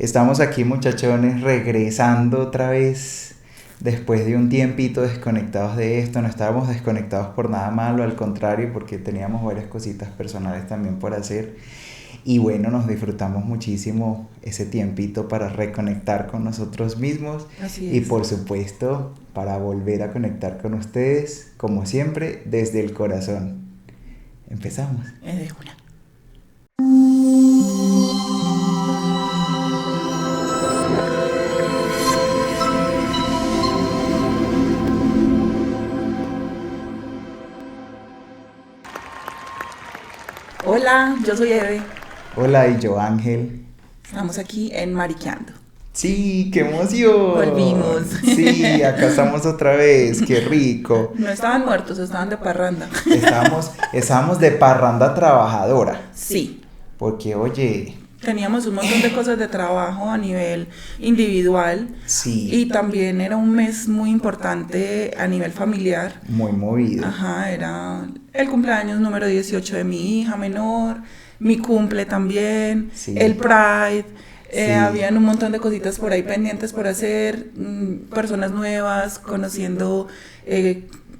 Estamos aquí, muchachones, regresando otra vez después de un tiempito desconectados de esto. No estábamos desconectados por nada malo, al contrario, porque teníamos varias cositas personales también por hacer. Y bueno, nos disfrutamos muchísimo ese tiempito para reconectar con nosotros mismos. Así es. Y por supuesto, para volver a conectar con ustedes, como siempre, desde el corazón. Empezamos. De una. Hola, yo soy Eve. Hola, y yo Ángel. Estamos aquí en Mariqueando. Sí, qué emoción. Volvimos. Sí, acá estamos otra vez, qué rico. No estaban muertos, estaban de parranda. Estábamos de parranda trabajadora. Sí, Porque, oye, teníamos un montón de cosas de trabajo a nivel individual. sí, Y también era un mes muy importante a nivel familiar. muy movido. Ajá, era el cumpleaños número 18 de mi hija menor, mi cumple también, Sí. el Pride. Sí. Habían un montón de cositas por ahí pendientes por hacer, personas nuevas, conociendo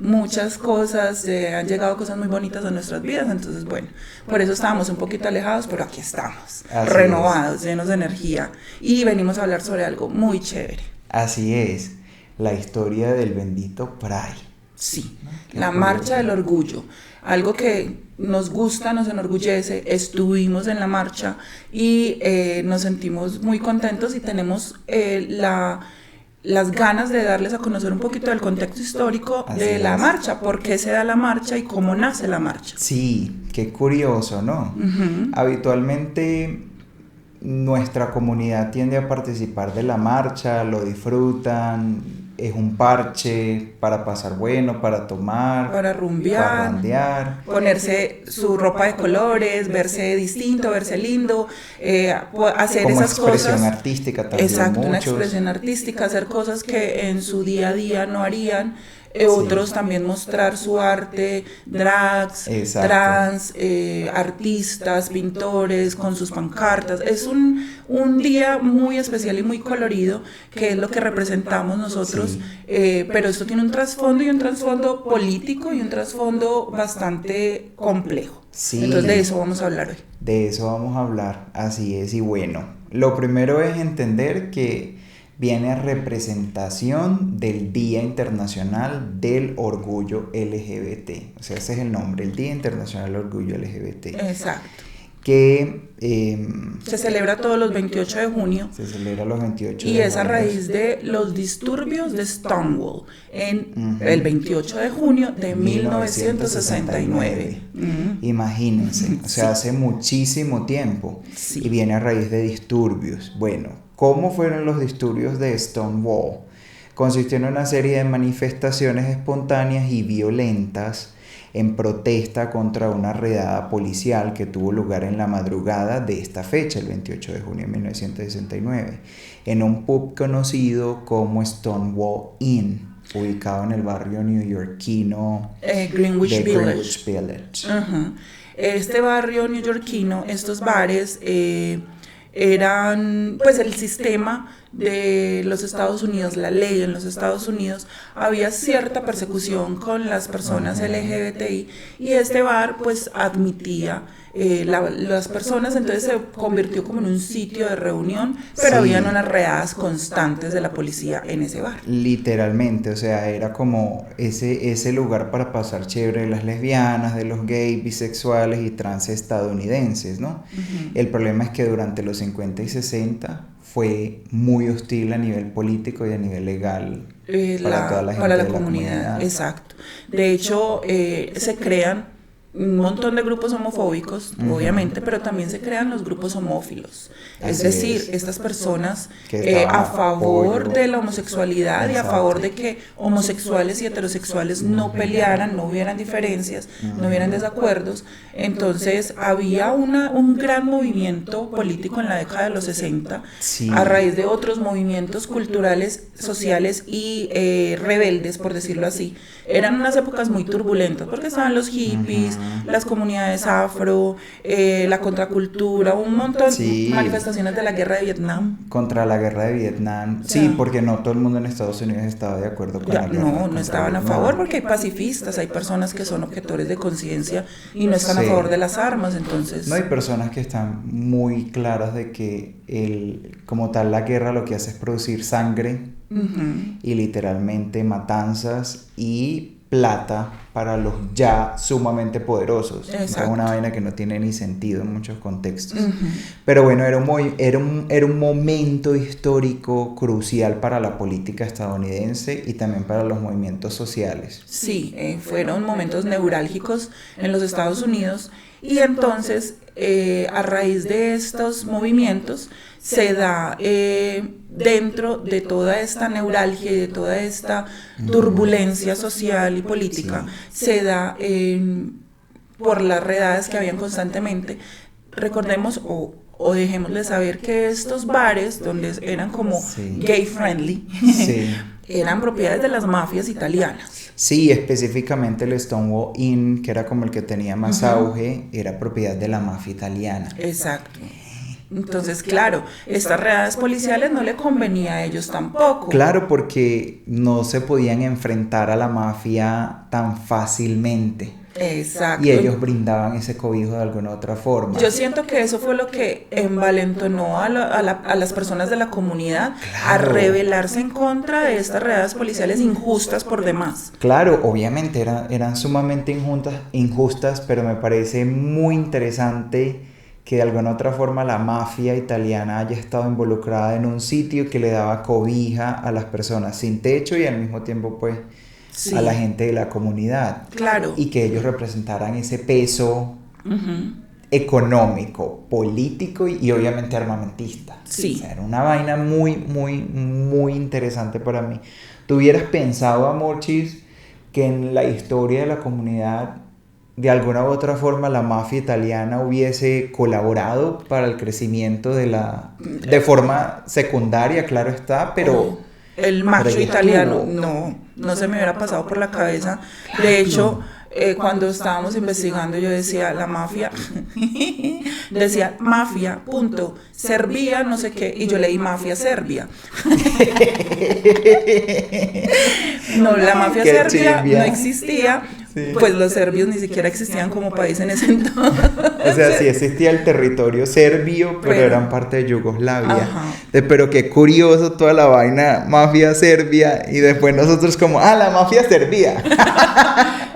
muchas cosas, han llegado cosas muy bonitas a nuestras vidas, entonces bueno, por eso estábamos un poquito alejados, pero aquí estamos, Así renovados, llenos de energía, y venimos a hablar sobre algo muy chévere. Así es, la historia del bendito Pride. Sí, Qué la curioso. marcha del orgullo, algo que nos gusta, nos enorgullece, estuvimos en la marcha y nos sentimos muy contentos y tenemos las ganas de darles a conocer un poquito del contexto histórico Así de la es. marcha, por qué se da la marcha y cómo nace la marcha. Sí, qué curioso, ¿no? Ujú. Habitualmente nuestra comunidad tiende a participar de la marcha, lo disfrutan, es un parche para pasar bueno, para tomar, Para rumbear, parrandear. ponerse su ropa de colores, verse distinto, verse lindo, hacer Como esas expresión cosas. artística también. Exacto, una muchos. expresión artística, hacer cosas que en su día a día no harían. Sí. Otros también mostrar su arte, drags, Exacto. trans, artistas, pintores con sus pancartas. Es un día muy especial y muy colorido, que es lo que representamos nosotros, Sí. pero esto tiene un trasfondo y un trasfondo político y un trasfondo bastante complejo. Sí. Entonces de eso vamos a hablar hoy. De eso vamos a hablar, así es. Y bueno, lo primero es entender que viene a representación del Día Internacional del Orgullo LGBT. O sea, ese es el nombre, el Día Internacional del Orgullo LGBT. Exacto. Que Se celebra todos los 28 de junio. se celebra los 28 Y de es a junio. raíz de los disturbios de Stonewall en Ujú. el 28 de junio de 1969. Imagínense, o sea, Sí. hace muchísimo tiempo. Sí. Y viene a raíz de disturbios. Bueno, ¿cómo fueron los disturbios de Stonewall? Consistió en una serie de manifestaciones espontáneas y violentas en protesta contra una redada policial que tuvo lugar en la madrugada de esta fecha, el 28 de junio de 1969, en un pub conocido como Stonewall Inn, ubicado en el barrio neoyorquino Greenwich de Village. Greenwich Village. Ajá. Este barrio neoyorquino, estos bares eran pues el sistema de los Estados Unidos, la ley en los Estados Unidos, había cierta persecución con las personas LGBTI y este bar pues admitía las personas, entonces se convirtió como en un sitio de reunión, pero Sí. habían unas redadas constantes de la policía en ese bar. Literalmente, o sea, era como ese lugar para pasar chévere de las lesbianas, de los gays, bisexuales y trans estadounidenses, ¿no? Ujú. El problema es que durante los 50 y 60 fue muy hostil a nivel político y a nivel legal para toda la gente para la de comunidad, exacto. De hecho, se crean un montón de grupos homofóbicos, Ujú. obviamente, pero también se crean los grupos homófilos. Es Así decir, es. estas personas Que estaban a favor apoyo. de la homosexualidad y a Exacto. favor de que homosexuales y heterosexuales no pelearan, no hubieran diferencias, no hubieran desacuerdos. Entonces había un gran movimiento político en la década de los 60 Sí. a raíz de otros movimientos culturales, sociales y rebeldes, por decirlo así. Eran unas épocas muy turbulentas porque estaban los hippies, las comunidades afro, la contracultura, un montón de manifestaciones de la guerra de Vietnam. Contra la guerra de Vietnam. Sí, porque no todo el mundo en Estados Unidos estaba de acuerdo con la guerra. No estaban a favor, porque hay pacifistas, hay personas que son objetores de conciencia y no están a favor de las armas, entonces... No, hay personas que están muy claras de que como tal la guerra lo que hace es producir sangre y literalmente matanzas y plata para los ya sumamente poderosos. Es una vaina que no tiene ni sentido en muchos contextos. Pero bueno, era un momento histórico crucial para la política estadounidense y también para los movimientos sociales. Sí, fueron momentos neurálgicos en los Estados Unidos y entonces a raíz de estos movimientos se da dentro de toda esta neuralgia y de toda esta turbulencia social y política, se da por las redadas que habían constantemente. Recordemos o dejemos de saber que estos bares, donde eran como gay friendly, eran propiedades de las mafias italianas. Sí, específicamente el Stonewall Inn, que era como el que tenía más auge, era propiedad de la mafia italiana. Exacto. Entonces, claro, estas redadas policiales no le convenía a ellos tampoco. Claro, porque no se podían enfrentar a la mafia tan fácilmente. Exacto. Y ellos brindaban ese cobijo de alguna otra forma. Yo siento que eso fue lo que envalentonó a las personas de la comunidad a rebelarse en contra de estas redadas policiales injustas por demás. Claro, obviamente eran sumamente injustas, pero me parece muy interesante que de alguna otra forma la mafia italiana haya estado involucrada en un sitio que le daba cobija a las personas sin techo y al mismo tiempo pues a la gente de la comunidad. Claro. Y que ellos representaran ese peso económico, político y obviamente armamentista. Sí. O sea, era una vaina muy, muy, muy interesante para mí. ¿Tú hubieras pensado, Amorchis, que en la historia de la comunidad de alguna u otra forma la mafia italiana hubiese colaborado para el crecimiento de forma secundaria, claro está, pero... El macho italiano, no se me hubiera pasado por la cabeza. De hecho, cuando estábamos investigando yo decía, la mafia, decía mafia, punto, Serbia, no sé qué, y yo leí mafia Serbia. No, la mafia serbia no existía. Sí. Pues los serbios ni siquiera existían como país en ese entonces. O sea, sí existía el territorio serbio, pero eran parte de Yugoslavia. Pero qué curioso toda la vaina mafia serbia y después nosotros como, la mafia serbia.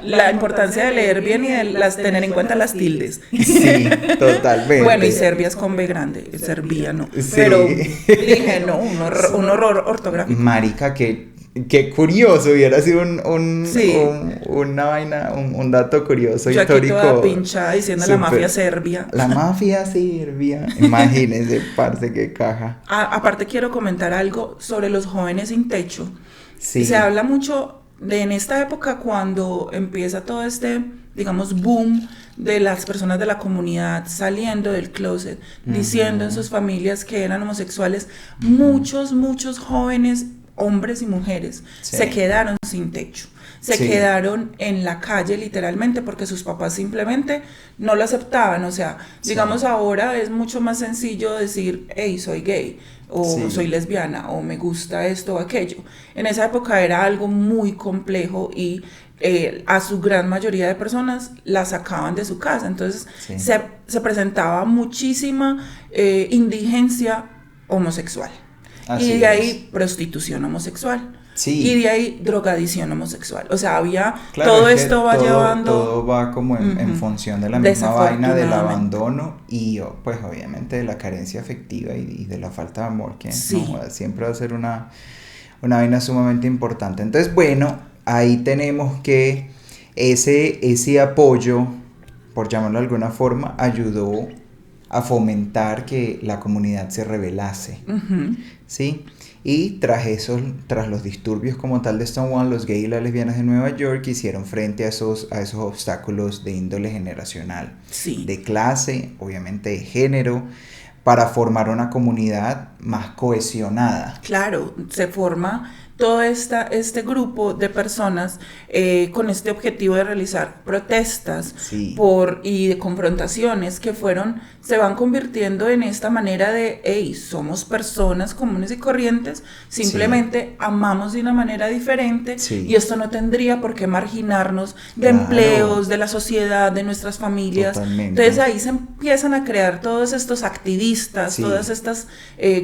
La importancia de leer bien y de tener en cuenta las tildes. Sí, totalmente. Bueno, y Serbia es con B grande, Serbia no. Sí. Pero dije, no, un horror ortográfico. Marica, qué curioso, hubiera sido una vaina, un dato curioso, yo histórico. Yo aquí toda pinchada diciendo la mafia serbia. La mafia serbia, imagínense, parce, qué caja. Aparte quiero comentar algo sobre los jóvenes sin techo. Sí. Se habla mucho en esta época cuando empieza todo este, digamos, boom de las personas de la comunidad saliendo del closet, diciendo en sus familias que eran homosexuales, muchos jóvenes, hombres y mujeres, se quedaron sin techo, se quedaron en la calle literalmente porque sus papás simplemente no lo aceptaban. O sea, digamos ahora es mucho más sencillo decir, hey, soy gay, o soy lesbiana, o me gusta esto o aquello. En esa época era algo muy complejo y a su gran mayoría de personas la sacaban de su casa. Entonces se presentaba muchísima indigencia homosexual. Así y de ahí prostitución homosexual. Y de ahí drogadicción homosexual. O sea, todo esto va llevando... Todo va como en función de la misma vaina del abandono y pues obviamente de la carencia afectiva y de la falta de amor, que siempre va a ser una vaina sumamente importante. Entonces, bueno, ahí tenemos que ese apoyo, por llamarlo de alguna forma, ayudó a fomentar que la comunidad se rebelase, ¿sí? Y tras los disturbios como tal de Stonewall, los gays y las lesbianas de Nueva York hicieron frente a esos obstáculos de índole generacional, de clase, obviamente de género, para formar una comunidad más cohesionada. Claro, se forma todo este grupo de personas con este objetivo de realizar protestas Sí. y de confrontaciones que se van convirtiendo en esta manera de, hey, somos personas comunes y corrientes, simplemente amamos de una manera diferente Sí. y esto no tendría por qué marginarnos de Claro. empleos, de la sociedad, de nuestras familias. Totalmente. Entonces ahí se empiezan a crear todos estos activistas, Sí. todas estas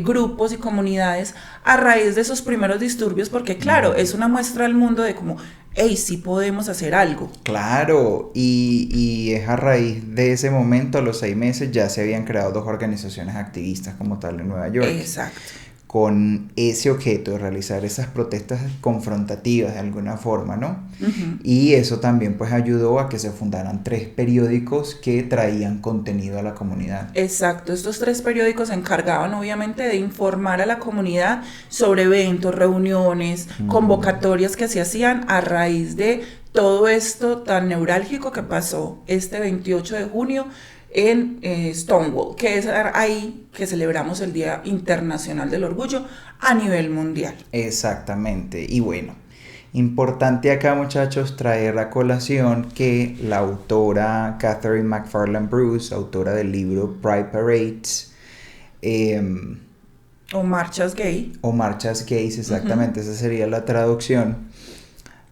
grupos y comunidades a raíz de esos primeros disturbios, porque claro, es una muestra al mundo de como, hey, sí podemos hacer algo. Claro, y es a raíz de ese momento, a los 6 meses, ya se habían creado 2 organizaciones activistas como tal en Nueva York, Exacto. con ese objeto de realizar esas protestas confrontativas de alguna forma, ¿no? Ujú. Y eso también pues ayudó a que se fundaran 3 periódicos que traían contenido a la comunidad. Exacto, estos 3 periódicos se encargaban obviamente de informar a la comunidad sobre eventos, reuniones, convocatorias que se hacían a raíz de todo esto tan neurálgico que pasó este 28 de junio en Stonewall, que es ahí que celebramos el Día Internacional del Orgullo a nivel mundial. Exactamente, y bueno, importante acá, muchachos, traer a colación que la autora Catherine McFarland Bruce, autora del libro Pride Parades, O marchas gay. o marchas gays, exactamente, esa sería la traducción,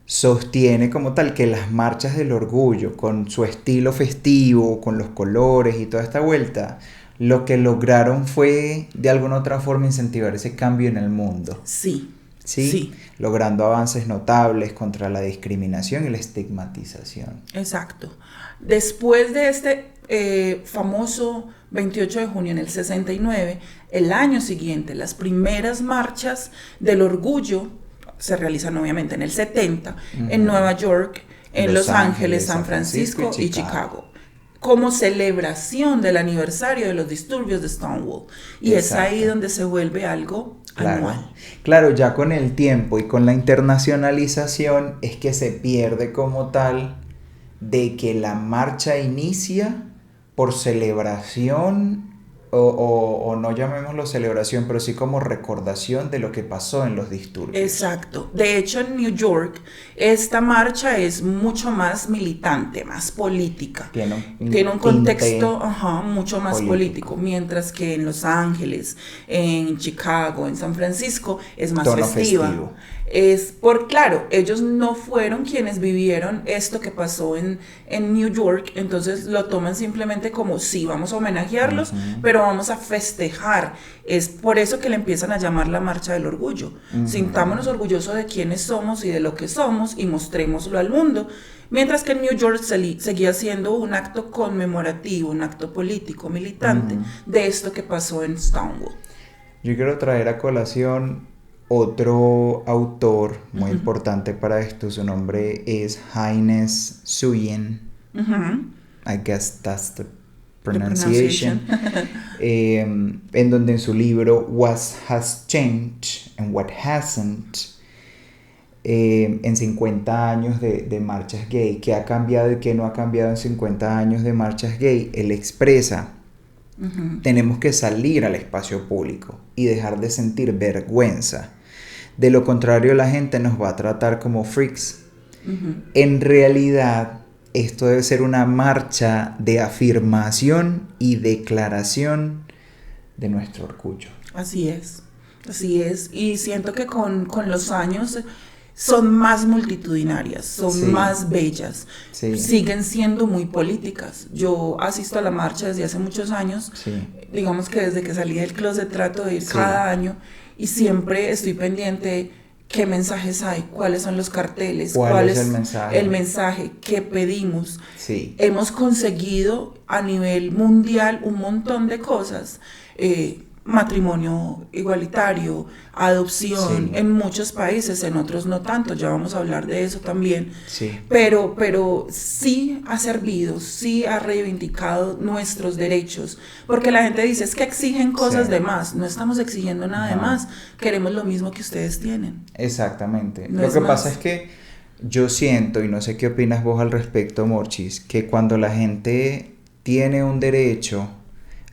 sostiene como tal que las marchas del orgullo, con su estilo festivo, con los colores y toda esta vuelta, lo que lograron fue de alguna otra forma incentivar ese cambio en el mundo. Sí. ¿Sí? Sí. Logrando avances notables contra la discriminación y la estigmatización. Exacto. Después de este famoso 28 de junio en el 69, el año siguiente, las primeras marchas del orgullo se realizan obviamente en el 70, en Nueva York, en Los Ángeles, San Francisco y Chicago, como celebración del aniversario de los disturbios de Stonewall. Y Exacto. es ahí donde se vuelve algo anual. Claro, ya con el tiempo y con la internacionalización es que se pierde como tal de que la marcha inicia por celebración o no llamémoslo celebración, pero sí como recordación de lo que pasó en los disturbios. Exacto. De hecho, en New York, esta marcha es mucho más militante, más política. Tiene un contexto mucho más político, mientras que en Los Ángeles, en Chicago, en San Francisco, es más Tono festiva. festivo. Claro, ellos no fueron quienes vivieron esto que pasó en New York, entonces lo toman simplemente como sí, vamos a homenajearlos, pero vamos a festejar. Es por eso que le empiezan a llamar la Marcha del Orgullo. Sintámonos orgullosos de quiénes somos y de lo que somos y mostrémoslo al mundo. Mientras que en New York seguía siendo un acto conmemorativo, un acto político, militante de esto que pasó en Stonewall. Yo quiero traer a colación otro autor muy importante para esto. Su nombre es Heinz Suyin. I guess that's the pronunciation. En donde en su libro What Has Changed and What Hasn't, en 50 años de marchas gay, qué ha cambiado y qué no ha cambiado en 50 años de marchas gay, él expresa: tenemos que salir al espacio público y dejar de sentir vergüenza. De lo contrario, la gente nos va a tratar como freaks. En realidad, esto debe ser una marcha de afirmación y declaración de nuestro orgullo. Así es. Y siento que con los años son más multitudinarias, son más bellas, siguen siendo muy políticas. Yo asisto a la marcha desde hace muchos años, digamos que desde que salí del closet trato de ir cada año y siempre estoy pendiente qué mensajes hay, cuáles son los carteles, cuál es el mensaje que pedimos. Hemos conseguido a nivel mundial un montón de cosas, matrimonio igualitario, adopción en muchos países, en otros no tanto, ya vamos a hablar de eso también, pero sí ha servido, sí ha reivindicado nuestros derechos, porque la gente dice es que exigen cosas de más, no estamos exigiendo nada de más, queremos lo mismo que ustedes tienen. Exactamente, lo que pasa es que yo siento, y no sé qué opinas vos al respecto, Morchis, que cuando la gente tiene un derecho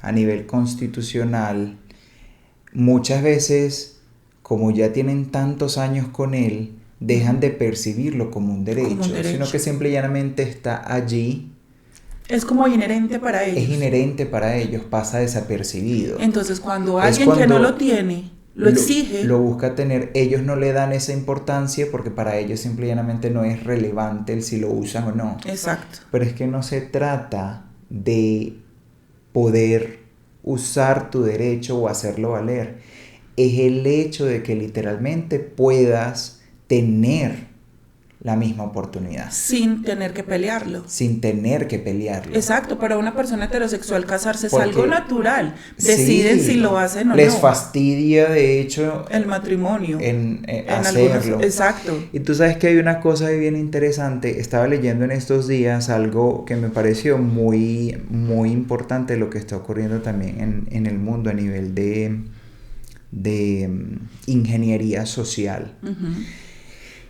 a nivel constitucional, muchas veces como ya tienen tantos años con él, dejan de percibirlo como un derecho, sino que simple y llanamente está allí. Es como inherente para ellos. Es inherente para ellos, pasa desapercibido. Entonces, cuando alguien que no lo tiene lo exige, lo busca tener, ellos no le dan esa importancia porque para ellos simple y llanamente no es relevante el si lo usan o no. Exacto. Pero es que no se trata de poder usar tu derecho o hacerlo valer. Es el hecho de que literalmente puedas tener la misma oportunidad. Sin tener que pelearlo. Sin tener que pelearlo. Exacto, para una persona heterosexual casarse es algo natural. Deciden si lo hacen o les no. fastidia, de hecho, el matrimonio. En hacerlo. Exacto. Y tú sabes que hay una cosa bien interesante. Estaba leyendo en estos días algo que me pareció muy, muy importante, lo que está ocurriendo también en el mundo a nivel de ingeniería social. Uh-huh.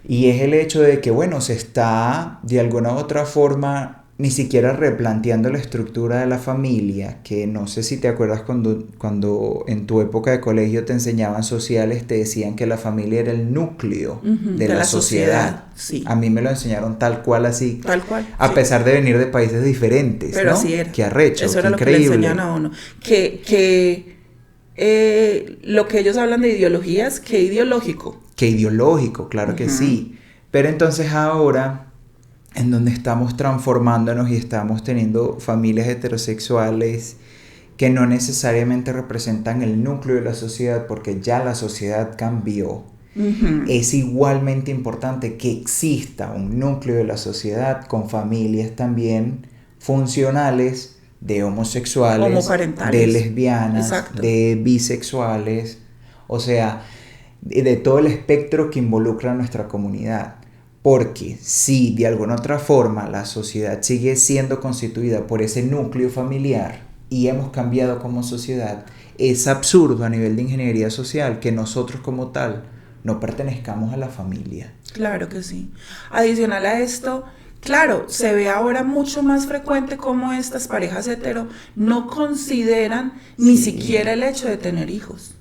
Y es el hecho de que, bueno, se está de alguna u otra forma ni siquiera replanteando la estructura de la familia, que no sé si te acuerdas cuando en tu época de colegio te enseñaban sociales, te decían que la familia era el núcleo de la sociedad. Sí. A mí me lo enseñaron tal cual así. Tal cual. A pesar de venir de países diferentes, pero ¿no? así era. Qué arrecho, eso era qué lo increíble. Que le enseñan a uno. Lo que ellos hablan de ideologías, qué ideológico. Qué ideológico, claro que sí. Pero entonces ahora, en donde estamos transformándonos y estamos teniendo familias heterosexuales que no necesariamente representan el núcleo de la sociedad porque ya la sociedad cambió, es igualmente importante que exista un núcleo de la sociedad con familias también funcionales de homosexuales, de lesbianas, exacto, de bisexuales, o sea, de todo el espectro que involucra a nuestra comunidad. Porque si de alguna otra forma la sociedad sigue siendo constituida por ese núcleo familiar y hemos cambiado como sociedad, es absurdo a nivel de ingeniería social que nosotros como tal no pertenezcamos a la familia. Claro que sí. Adicional a esto, claro, se ve ahora mucho más frecuente cómo estas parejas hetero no consideran ni siquiera el hecho de tener hijos.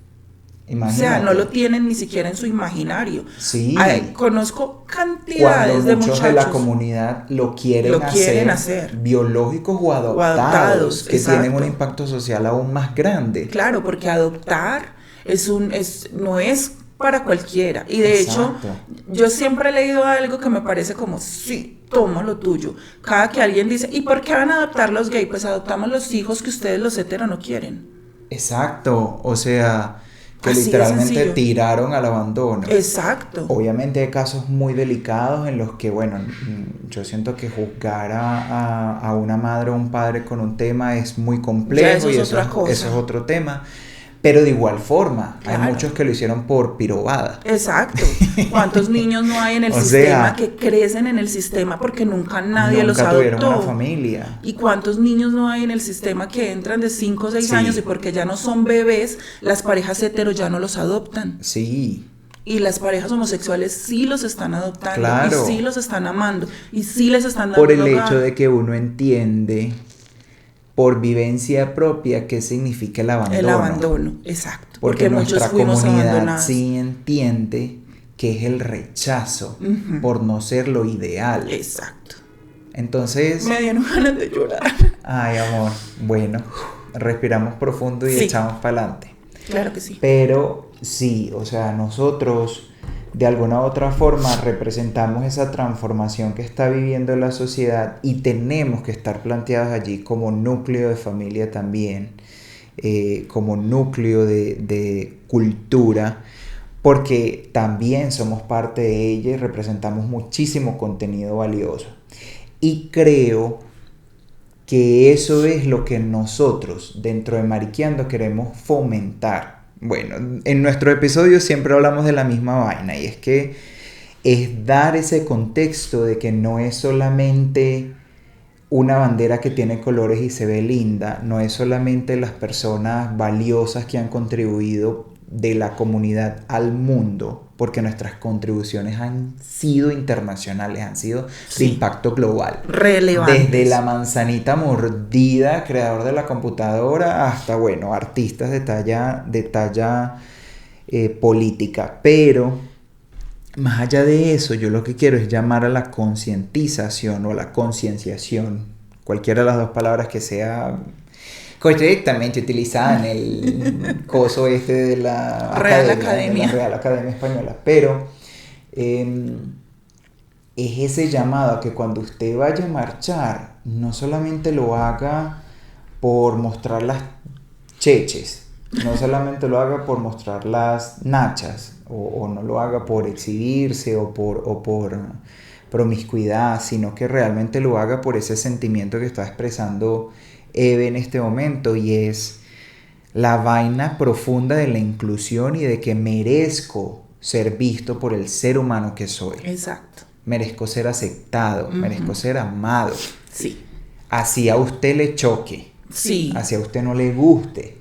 Imagínate. O sea, no lo tienen ni siquiera en su imaginario. Sí. Conozco cantidades de muchachos de la comunidad lo quieren hacer, biológicos o adoptados que exacto. tienen un impacto social aún más grande. Claro, porque adoptar no es para cualquiera. Y de exacto. hecho, yo siempre he leído algo que me parece como, sí, toma lo tuyo. Cada que alguien dice, ¿y por qué van a adoptar los gays? Pues adoptamos los hijos que ustedes los heteros no quieren. Exacto, o sea, que así literalmente tiraron al abandono. Exacto. Obviamente hay casos muy delicados en los que, bueno, yo siento que juzgar a una madre o un padre con un tema es muy complejo y eso es otro tema. Pero de igual forma, claro, hay muchos que lo hicieron por pirobada. Exacto. ¿Cuántos niños no hay en el sistema que crecen en el sistema porque nunca nadie los adoptó? Nunca tuvieron una familia. ¿Y cuántos niños no hay en el sistema que entran de 5 o 6 años y porque ya no son bebés, las parejas hetero ya no los adoptan? Sí. Y las parejas homosexuales sí los están adoptando, claro, y sí los están amando, y sí les están dando por el hecho de que uno entiende por vivencia propia qué significa el abandono. El abandono, exacto. Porque muchos fuimos comunidad abandonados. Sí entiende que es el rechazo por no ser lo ideal. Exacto. Entonces... me dieron ganas de llorar. Ay, amor. Bueno, respiramos profundo y echamos para adelante. Claro que sí. Pero sí, o sea, nosotros de alguna u otra forma representamos esa transformación que está viviendo la sociedad y tenemos que estar planteados allí como núcleo de familia también, como núcleo de cultura, porque también somos parte de ella y representamos muchísimo contenido valioso. Y creo que eso es lo que nosotros dentro de Mariqueando queremos fomentar. Bueno, en nuestro episodio siempre hablamos de la misma vaina y es que es dar ese contexto de que no es solamente una bandera que tiene colores y se ve linda, no es solamente las personas valiosas que han contribuido de la comunidad al mundo, porque nuestras contribuciones han sido internacionales, han sido de impacto global. Relevantes. Desde la manzanita mordida, creador de la computadora, hasta, bueno, artistas de talla política. Pero más allá de eso, yo lo que quiero es llamar a la concientización o a la concienciación, cualquiera de las dos palabras que sea correctamente utilizada en el coso este de la Real Academia, de la Real Academia Española. Pero es ese llamado a que cuando usted vaya a marchar, no solamente lo haga por mostrar las cheches, no solamente lo haga por mostrar las nachas, o no lo haga por exhibirse o por promiscuidad, sino que realmente lo haga por ese sentimiento que está expresando Eve en este momento, y es la vaina profunda de la inclusión y de que merezco ser visto por el ser humano que soy. Exacto. Merezco ser aceptado, merezco ser amado. Sí. Así a usted le choque, sí. Así a usted no le guste.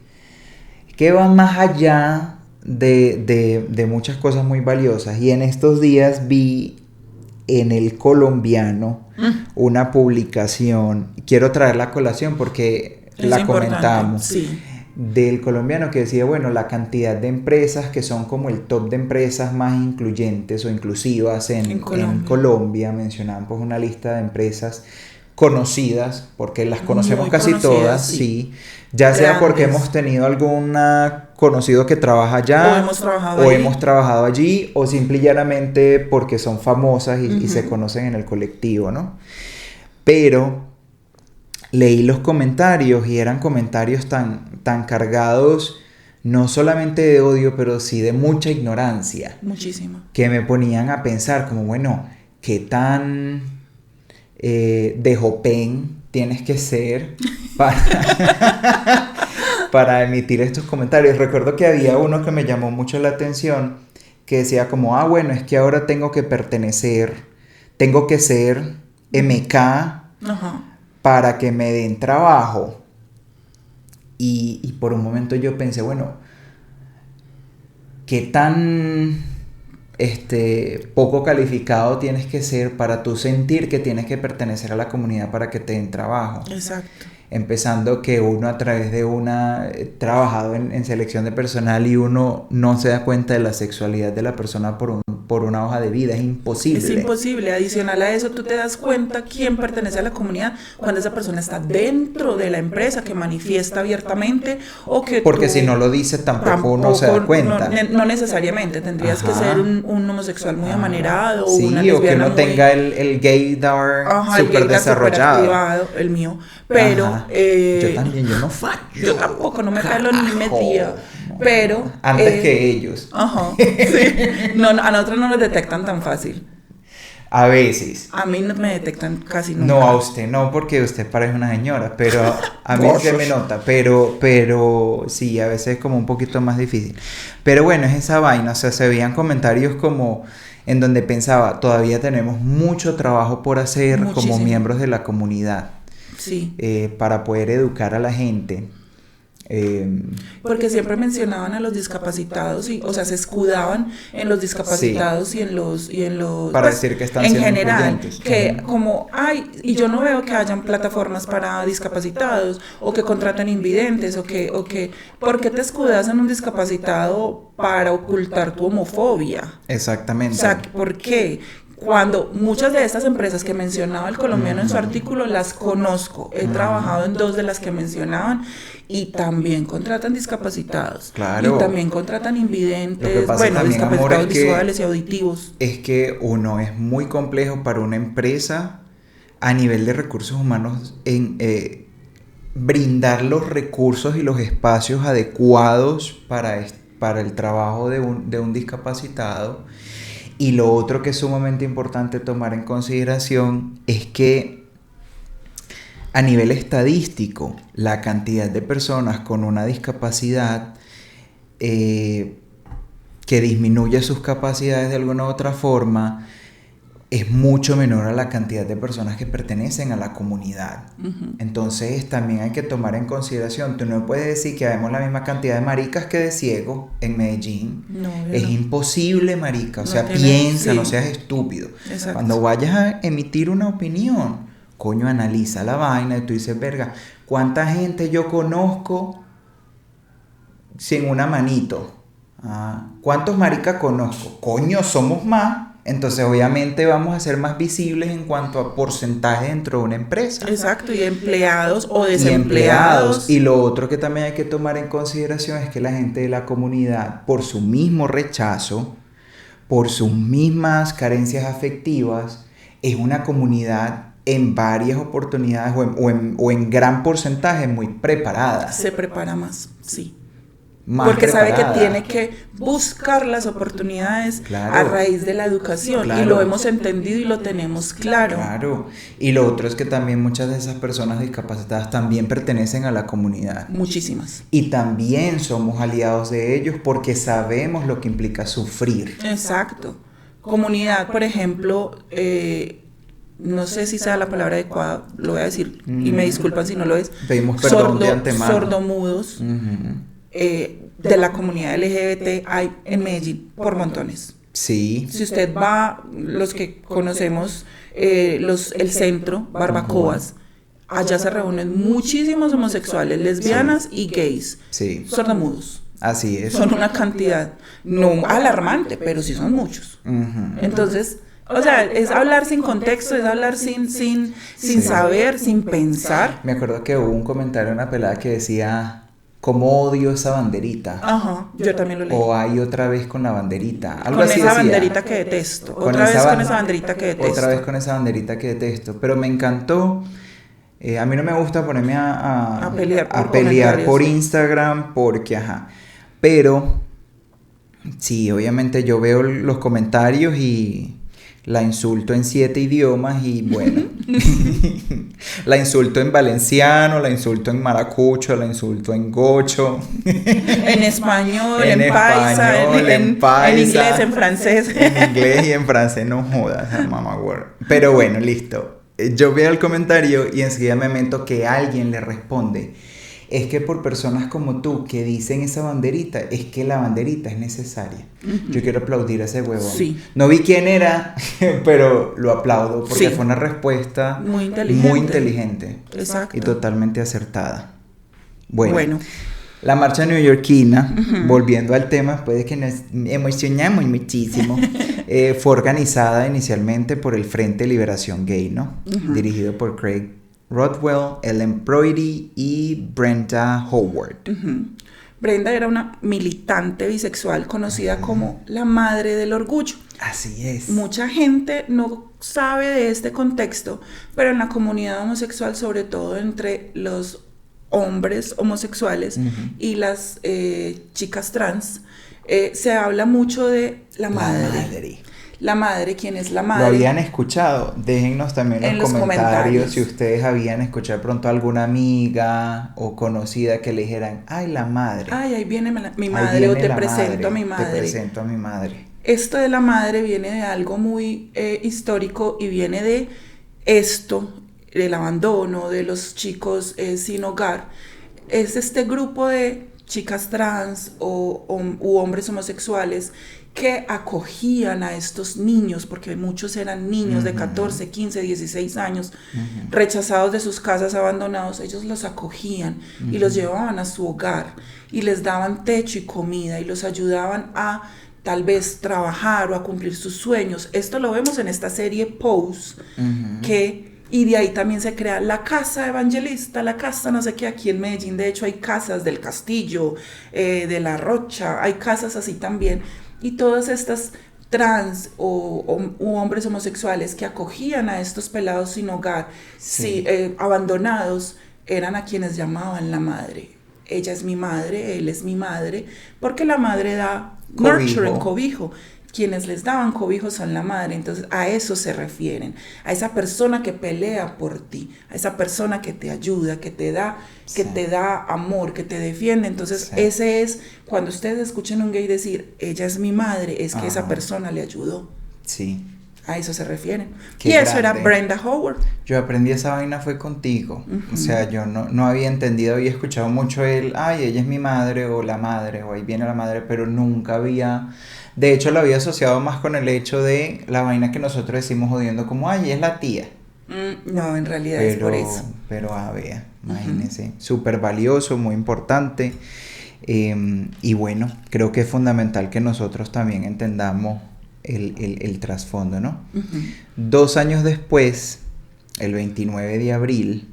Que va más allá de muchas cosas muy valiosas. Y en estos días vi en El Colombiano una publicación, quiero traerla a colación porque es la importante. Comentamos, sí. Del Colombiano, que decía, bueno, la cantidad de empresas que son como el top de empresas más incluyentes o inclusivas en Colombia. Mencionaban pues una lista de empresas conocidas, porque las conocemos muy casi todas, sí. Ya sea porque hemos tenido algún conocido que trabaja allá, o hemos trabajado allí, o simple y llanamente porque son famosas y se conocen en el colectivo, ¿no? Pero leí los comentarios y eran comentarios tan cargados, no solamente de odio, pero sí de mucha ignorancia. Muchísimo. Que me ponían a pensar como, bueno, ¿qué tan de jopen tienes que ser para emitir estos comentarios? Recuerdo que había uno que me llamó mucho la atención, que decía como, bueno, es que ahora tengo que ser MK para que me den trabajo. Y por un momento yo pensé, bueno, ¿qué tan poco calificado tienes que ser para tú sentir que tienes que pertenecer a la comunidad para que te den trabajo? Exacto. Empezando que uno a través de trabajado en selección de personal y uno no se da cuenta de la sexualidad de la persona por una hoja de vida, es imposible. Es imposible. Adicional a eso, tú te das cuenta quién pertenece a la comunidad cuando esa persona está dentro de la empresa, que manifiesta abiertamente o que porque si no lo dice tampoco uno se da cuenta. No necesariamente, tendrías que ser un homosexual muy amanerado, sí, una lesbiana o que no tenga el gaydar súper desarrollado. El mío. Pero yo también, yo no fallo. Yo tampoco, no me pelo ni media. Pero antes que ellos. Sí. No, a nosotros no nos detectan tan fácil. A veces. A mí no me detectan casi nunca. No, a usted no, porque usted parece una señora, pero a mí se me nota, pero sí, a veces es como un poquito más difícil. Pero bueno, es esa vaina, o sea, se veían comentarios como en donde pensaba, todavía tenemos mucho trabajo por hacer. Muchísimo. Como miembros de la comunidad. Sí. Para poder educar a la gente. Porque siempre mencionaban a los discapacitados o sea, se escudaban en los discapacitados. Sí. y en los para pues, decir que están en general que como y yo no veo que hayan plataformas para discapacitados o que contraten invidentes o que ¿por qué te escudas en un discapacitado para ocultar tu homofobia? Exactamente. O sea, ¿por qué? Cuando muchas de estas empresas que mencionaba El Colombiano en su artículo las conozco, he trabajado en 2 de las que mencionaban y también contratan discapacitados. Claro. Y también contratan invidentes, bueno, discapacitados visuales y auditivos. Es que uno es muy complejo para una empresa a nivel de recursos humanos en brindar los recursos y los espacios adecuados para el trabajo de un discapacitado. Y lo otro que es sumamente importante tomar en consideración es que a nivel estadístico, la cantidad de personas con una discapacidad que disminuye sus capacidades de alguna u otra forma es mucho menor a la cantidad de personas que pertenecen a la comunidad. Uh-huh. Entonces también hay que tomar en consideración, tú no puedes decir que habemos la misma cantidad de maricas que de ciegos en Medellín. No, es imposible, marica, o sea, piensa, sí. No seas estúpido. Exacto. Cuando vayas a emitir una opinión, coño, analiza la vaina y tú dices, verga, ¿cuánta gente yo conozco sin una manito? ¿Cuántos maricas conozco? Coño, somos más. Entonces, obviamente, vamos a ser más visibles en cuanto a porcentaje dentro de una empresa. Exacto, y empleados o Y desempleados. Y lo otro que también hay que tomar en consideración es que la gente de la comunidad, por su mismo rechazo, por sus mismas carencias afectivas, es una comunidad en varias oportunidades o en gran porcentaje muy preparada. Se prepara más, sí. Más porque preparada. sabe que tiene que buscar las oportunidades Claro, a raíz de la educación, claro. y lo hemos entendido y lo tenemos claro. Claro. Y lo otro es que también muchas de esas personas discapacitadas también pertenecen a la comunidad. Muchísimas. Y también somos aliados de ellos porque sabemos lo que implica sufrir. Exacto. Comunidad, por ejemplo, no sé si sea la palabra adecuada, lo voy a decir y me disculpan si no lo es. Pedimos perdón de antemano. Sordomudos. De la comunidad LGBT hay en Medellín por montones. Sí. Si usted va, los que conocemos el centro, Barbacoas, allá se reúnen muchísimos homosexuales, lesbianas y gays, Sí. sordomudos. Así es. Son una cantidad no alarmante, pero sí son muchos. Entonces, o sea, es hablar sin contexto, es hablar sin saber, sin pensar. Me acuerdo que hubo un comentario en una pelada que decía, ¿cómo odio esa banderita? Ajá, yo también lo leí. O hay otra vez con la banderita. Algo Con así esa decía. banderita que detesto. Con Otra esa vez ban- con esa banderita que detesto. Otra vez con esa banderita que detesto. Pero me encantó. A mí no me gusta ponerme A pelear por pelear por comentarios. Instagram porque, ajá. Pero, sí, obviamente yo veo los comentarios y la insulto en 7 idiomas y bueno. La insulto en valenciano, la insulto en maracucho, la insulto en gocho. En español, En en paisa, español, en paisa. en inglés, en francés. En inglés y en francés, no jodas, mamá güey. Pero bueno, listo. Yo veo el comentario y enseguida me meto que alguien le responde. Es que por personas como tú que dicen esa banderita, es que la banderita es necesaria. Yo quiero aplaudir a ese huevón. Sí. No vi quién era, pero lo aplaudo porque Sí. fue una respuesta Muy inteligente. muy inteligente Exacto. y totalmente acertada. Bueno. Bueno. La marcha neoyorquina, volviendo al tema, después de que nos emocionamos muchísimo, fue organizada inicialmente por el Frente de Liberación Gay, ¿no? Dirigido por Craig Rothwell, Ellen Brody y Brenda Howard. Brenda era una militante bisexual conocida como la madre del orgullo. Así es. Mucha gente no sabe de este contexto, pero en la comunidad homosexual, sobre todo entre los hombres homosexuales y las chicas trans, se habla mucho de la madre. La madre, ¿quién es la madre? ¿Lo habían escuchado? Déjennos también en los comentarios si ustedes habían escuchado pronto a alguna amiga o conocida que le dijeran, ay, la madre. Ay, ahí viene mi madre, o te presento a mi madre. Te presento a mi madre. Esto de la madre viene de algo muy histórico y viene de esto, del abandono de los chicos sin hogar. Es este grupo de chicas trans u hombres homosexuales que acogían a estos niños, porque muchos eran niños de 14, 15, 16 años, rechazados de sus casas, abandonados. Ellos los acogían y los llevaban a su hogar y les daban techo y comida y los ayudaban a tal vez trabajar o a cumplir sus sueños. Esto lo vemos en esta serie Pose, y de ahí también se crea la casa evangelista, la casa no sé qué, aquí en Medellín de hecho hay casas del Castillo, de La Rocha, hay casas así también, y todas estas trans u hombres homosexuales que acogían a estos pelados sin hogar, abandonados, eran a quienes llamaban la madre. Ella es mi madre, él es mi madre, porque la madre da nurturing, cobijo. Quienes les daban cobijo son la madre. Entonces a eso se refieren, a esa persona que pelea por ti, a esa persona que te ayuda, que te da amor, que te defiende. Entonces ese es, cuando ustedes escuchen a un gay decir, ella es mi madre, es que esa persona le ayudó. Sí. A eso se refieren. Qué y eso grande. era Brenda Howard. Yo aprendí esa vaina fue contigo. O sea, yo no había entendido, había escuchado mucho ay, ella es mi madre, o la madre, o ahí viene la madre, pero nunca había... De hecho, lo había asociado más con el hecho de la vaina que nosotros decimos jodiendo como, ay, es la tía. No, en realidad es por eso. Pero, vea, imagínense, súper valioso, muy importante. Y bueno, creo que es fundamental que nosotros también entendamos el trasfondo, ¿no? 2 años después, el 29 de abril,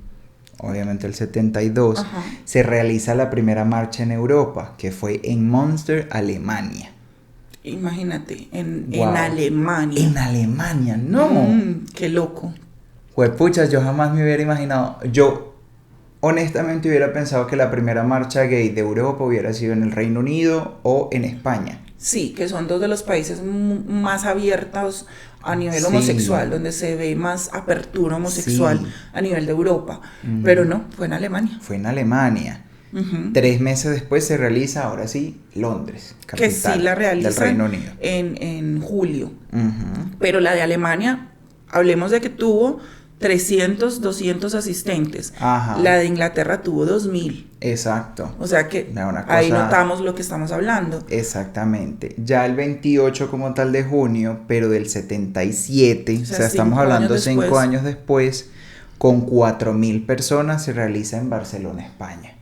obviamente el 72, se realiza la primera marcha en Europa, que fue en Münster, Alemania. Imagínate, en Wow. Alemania. En Alemania, no. Qué loco. Juepucha, yo jamás me hubiera imaginado. Yo honestamente hubiera pensado que la primera marcha gay de Europa hubiera sido en el Reino Unido o en España. Sí, que son dos de los países más abiertos a nivel Sí. homosexual, donde se ve más apertura homosexual Sí. a nivel de Europa. Pero no, fue en Alemania. Fue en Alemania. 3 meses después se realiza, ahora sí, Londres, Que capital sí la del realizan Reino Unido. en julio. Ujú. Pero la de Alemania, hablemos de que tuvo 300, 200 asistentes. Ajá. La de Inglaterra tuvo 2000. Exacto. O sea que Una ahí cosa- notamos lo que estamos hablando. Exactamente. Ya el 28 como tal de junio, pero del 77, o sea, estamos 5 hablando años 5 después. años después, con 4.000 personas se realiza en Barcelona, España.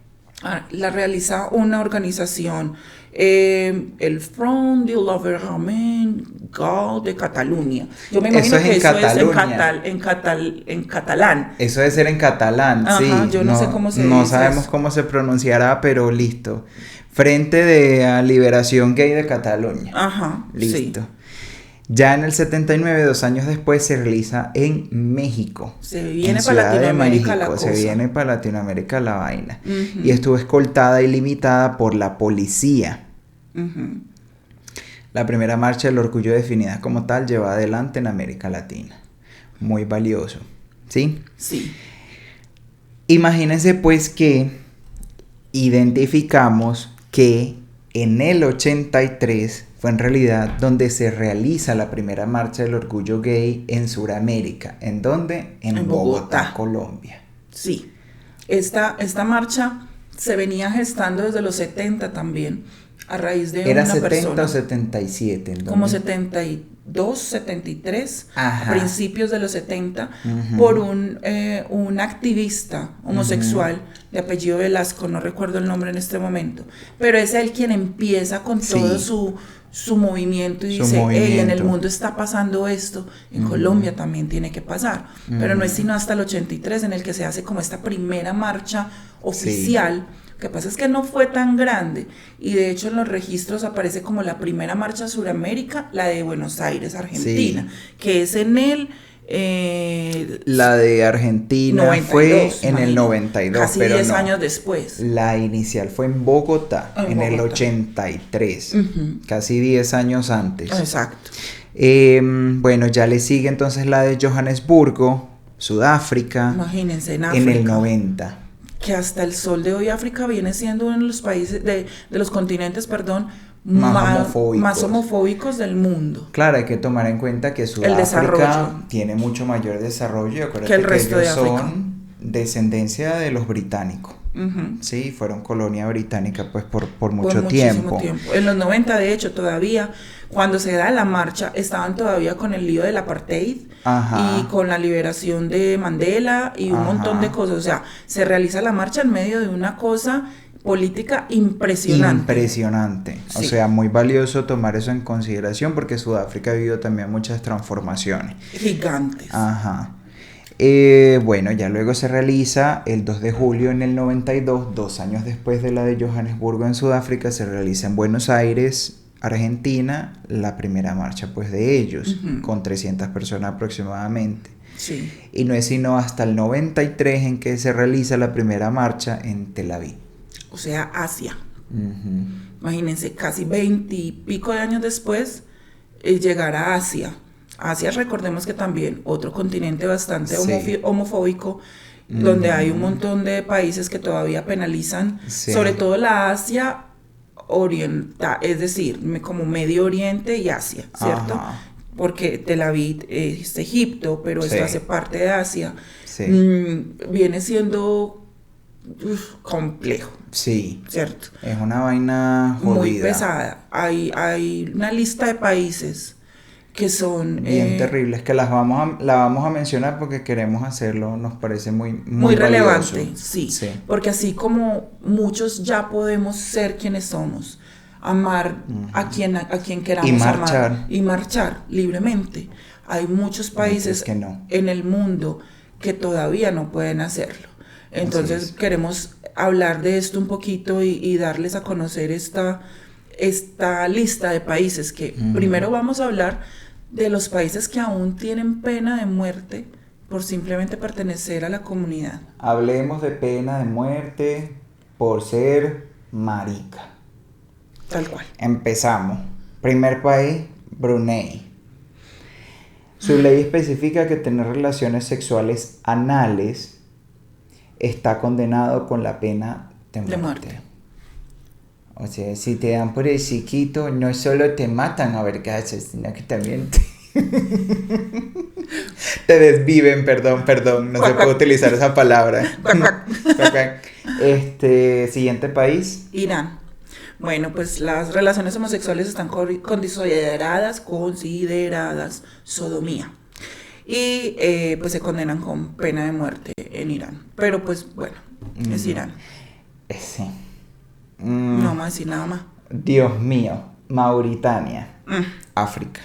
La realiza una organización, el Front de l'Environnement Gal de Cataluña. Yo me imagino Eso es que en eso Cataluña. es en catalán. Eso debe ser en catalán, Ajá, sí. yo no sé cómo se No dice sabemos eso. cómo se pronunciará, pero listo. Frente de Liberación Gay de Cataluña. Ajá, Listo. sí. Ya en el 79, 2 años después, se realiza en México. Se viene en para Ciudad de Latinoamérica la México, se cosa. viene para Latinoamérica la vaina. Ujú. Y estuvo escoltada y limitada por la policía. Ujú. La primera marcha del orgullo definida como tal lleva adelante en América Latina. Muy valioso, ¿sí? Sí. Imagínense pues que identificamos que en el 83 fue en realidad donde se realiza la primera marcha del orgullo gay en Sudamérica. ¿En dónde? En En Bogotá, Bogotá. Colombia. Sí, esta marcha se venía gestando desde los 70 también, a raíz de ¿Era una 70 persona, o 77? ¿En como dónde? 72, 73, Ajá. a principios de los 70, Ujú. por un activista homosexual de apellido Velasco, no recuerdo el nombre en este momento, pero es él quien empieza con Sí. todo su movimiento y Su dice, hey, en el movimiento. mundo está pasando esto, en Colombia también tiene que pasar, pero no es sino hasta el 83 en el que se hace como esta primera marcha oficial. Lo que pasa es que no fue tan grande y de hecho en los registros aparece como la primera marcha a Suramérica, la de Buenos Aires, Argentina, que es en el La de Argentina 92, fue en el imagínate, 92, casi pero 10 no. años después. La inicial fue en Bogotá, En el Bogotá. 83, Ujú. casi 10 años antes. Exacto. Bueno, ya le sigue entonces la de Johannesburgo, Sudáfrica, Imagínense, en en África. el 90. Que hasta el sol de hoy África viene siendo uno de los países, de los continentes, perdón, Más homofóbicos. más homofóbicos del mundo. Claro, hay que tomar en cuenta que desarrollo. Sudáfrica tiene mucho mayor desarrollo. Acuérdate Que el resto de ellos África. son descendencia de los británicos. Ujú. Sí, fueron colonia británica pues por Por mucho muchísimo tiempo. En los 90, de hecho, todavía, cuando se da la marcha, estaban todavía con el lío del apartheid Ajá. y con la liberación de Mandela y un Ajá. montón de cosas. O sea, se realiza la marcha en medio de una cosa política impresionante. Impresionante. O Sí. sea, muy valioso tomar eso en consideración porque Sudáfrica ha vivido también muchas transformaciones. Gigantes. Ajá. Bueno, ya luego se realiza el 2 de julio en el 92, 2 años después de la de Johannesburgo en Sudáfrica, se realiza en Buenos Aires, Argentina, la primera marcha pues de ellos, Ujú. con 300 personas aproximadamente. Sí. Y no es sino hasta el 93 en que se realiza la primera marcha en Tel Aviv. O sea, Asia. Ujú. Imagínense, casi 20 y pico de años después, llegar a Asia. Asia, recordemos que también otro continente bastante Sí. homofóbico, donde hay un montón de países que todavía penalizan, Sí. sobre todo la Asia oriental, es decir, como Medio Oriente y Asia, ¿cierto? Ajá. Porque Tel Aviv es Egipto, pero Sí. esto hace parte de Asia. Sí. Viene siendo complejo, Sí. ¿cierto? Es una vaina jodida. Muy pesada. Hay una lista de países que son bien terribles, que la vamos a mencionar porque queremos hacerlo, nos parece muy valioso. relevante, sí, Sí. porque así como muchos ya podemos ser quienes somos, amar a quien queramos Y marchar. amar y marchar libremente. Hay muchos países que no. en el mundo que todavía no pueden hacerlo. Entonces queremos hablar de esto un poquito y darles a conocer esta lista de países que primero vamos a hablar de los países que aún tienen pena de muerte por simplemente pertenecer a la comunidad. Hablemos de pena de muerte por ser marica. Tal cual. Empezamos. Primer país, Brunei. Su ley especifica que tener relaciones sexuales anales está condenado con la pena de muerte. O sea, si te dan por el chiquito, no solo te matan a vergazos, sino que también te desviven, perdón, no se puede utilizar esa palabra. Siguiente país. Irán. Bueno, pues las relaciones homosexuales están consideradas sodomía. Y pues se condenan con pena de muerte en Irán. Pero pues bueno, es Irán. Sí. No vamos a decir nada más. Dios mío, Mauritania, África.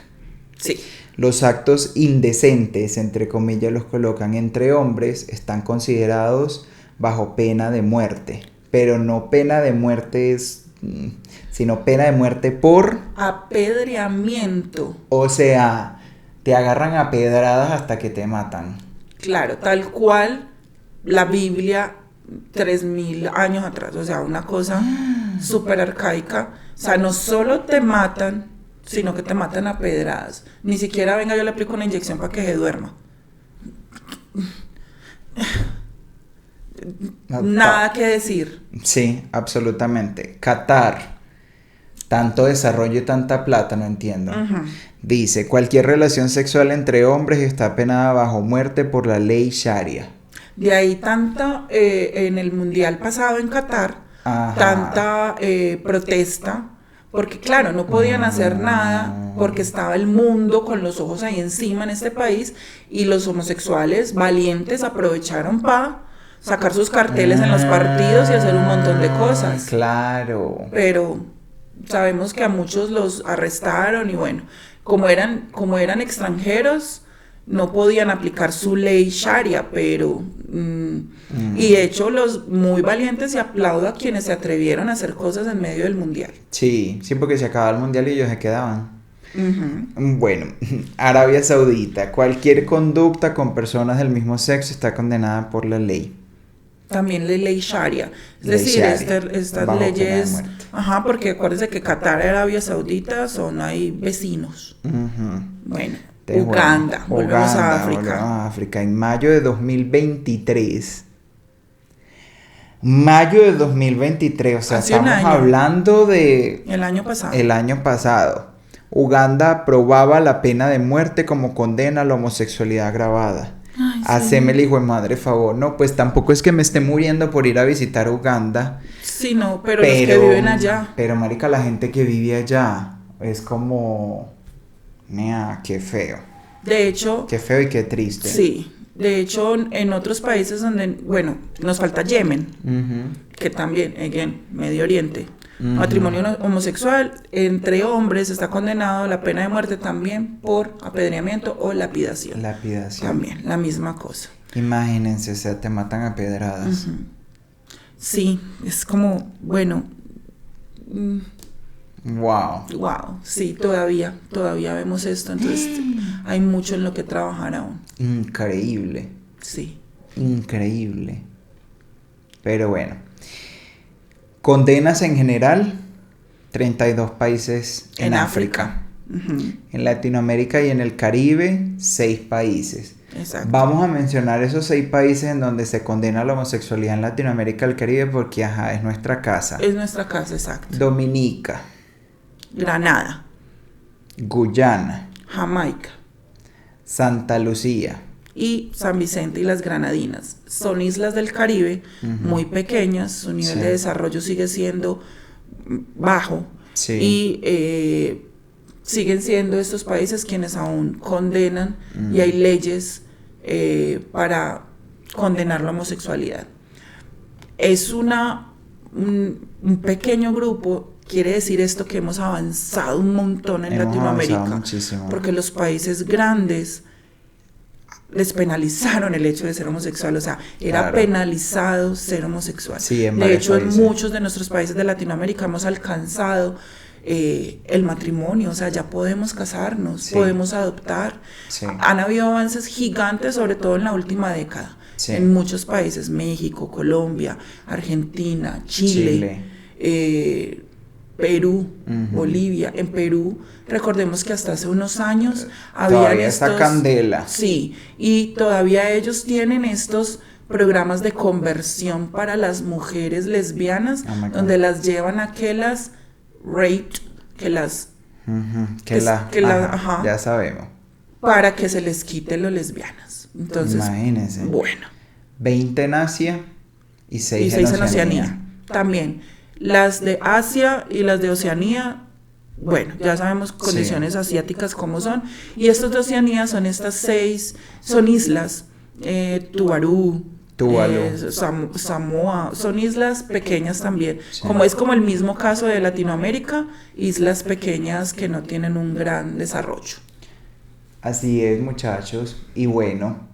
Sí. Los actos indecentes, entre comillas los colocan, entre hombres están considerados bajo pena de muerte. Pero no pena de muerte sino pena de muerte por apedreamiento. O sea, te agarran a pedradas hasta que te matan. Claro, tal cual la Biblia 3000 años atrás, o sea, una cosa súper arcaica. O sea, no solo te matan, sino que te matan a pedradas. Ni siquiera venga yo le aplico una inyección para que se duerma. Nada que decir. Sí, absolutamente. Qatar, tanto desarrollo y tanta plata, no entiendo. Dice, cualquier relación sexual entre hombres está penada bajo muerte por la ley Sharia. De ahí tanta, en el mundial pasado en Qatar, tanta protesta, porque claro, no podían hacer nada, porque estaba el mundo con los ojos ahí encima en este país, y los homosexuales valientes aprovecharon para sacar sus carteles en los partidos y hacer un montón de cosas. Claro. Pero sabemos que a muchos los arrestaron y bueno, como eran extranjeros, no podían aplicar su ley Sharia, pero y de hecho los muy valientes, y aplaudo a quienes se atrevieron a hacer cosas en medio del mundial. Sí, porque se acababa el mundial y ellos se quedaban. Bueno, Arabia Saudita, cualquier conducta con personas del mismo sexo está condenada por la ley. También la ley Sharia, es decir, estas leyes, porque acuérdense que Qatar y Arabia Saudita son ahí vecinos. Bueno, Uganda, volvemos a África. En mayo de 2023. Mayo de 2023, o sea, hace estamos hablando de... El año pasado. El año pasado. Uganda aprobaba la pena de muerte como condena a la homosexualidad agravada. Haceme el hijo de madre favor. No, pues tampoco es que me esté muriendo por ir a visitar Uganda. Sí, no, pero los que viven allá. Pero marica, la gente que vive allá es como... Mira, qué feo. De hecho... Qué feo y qué triste. Sí, de hecho en otros países donde, bueno, nos falta Yemen, que también, Medio Oriente, matrimonio homosexual entre hombres está condenado a la pena de muerte también por apedreamiento o lapidación. También, la misma cosa. Imagínense, o sea, te matan a pedradas. Sí, es como, bueno... Wow, sí, todavía vemos esto, entonces hay mucho en lo que trabajar aún. Increíble. Sí. Increíble. Pero bueno. Condenas en general, 32 países en África. En Latinoamérica y en el Caribe, 6 países. Exacto. Vamos a mencionar esos 6 países en donde se condena la homosexualidad en Latinoamérica y el Caribe porque, es nuestra casa. Es nuestra casa, exacto. Dominica. Granada. Guyana. Jamaica. Santa Lucía. Y San Vicente y las Granadinas. Son islas del Caribe muy pequeñas, su nivel de desarrollo sigue siendo bajo. Sí. Y siguen siendo estos países quienes aún condenan y hay leyes para condenar la homosexualidad. Es un pequeño grupo. Quiere decir esto que hemos avanzado un montón en Latinoamérica, porque los países grandes les penalizaron el hecho de ser homosexual, o sea, era penalizado ser homosexual. Sí, de hecho, en muchos de nuestros países de Latinoamérica hemos alcanzado el matrimonio, o sea, ya podemos casarnos, podemos adoptar. Han habido avances gigantes, sobre todo en la última década, en muchos países, México, Colombia, Argentina, Chile. Perú, Bolivia. En Perú, recordemos que hasta hace unos años había esta candela. Sí, y todavía ellos tienen estos programas de conversión para las mujeres lesbianas, donde las llevan a que las ya sabemos, para que se les quite lo lesbianas. Entonces, imagínense. Bueno, 20 en Asia y 6 en Oceanía. También las de Asia y las de Oceanía, bueno, ya sabemos condiciones asiáticas como son, y estos de Oceanía son estas 6, son islas, Tuvalu, Samoa, son islas pequeñas también, como es como el mismo caso de Latinoamérica, islas pequeñas que no tienen un gran desarrollo. Así es, muchachos, y bueno,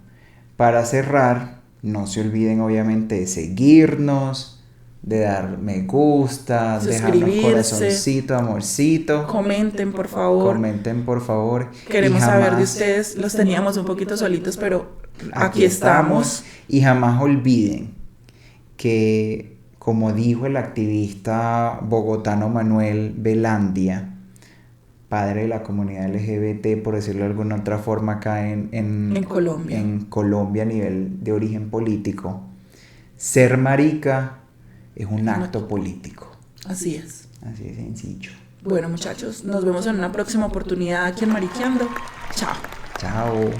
para cerrar, no se olviden obviamente de seguirnos, de dar me gusta, dejarnos corazoncito, amorcito. Comenten, por favor. Queremos saber de ustedes. Los teníamos un poquito solitos, pero aquí estamos. Y jamás olviden que, como dijo el activista bogotano Manuel Velandia, padre de la comunidad LGBT, por decirlo de alguna otra forma, acá en Colombia a nivel de origen político, ser marica es un acto político. Así es. Así de sencillo. Bueno, muchachos, nos vemos en una próxima oportunidad aquí en Mariqueando. Chao. Chao.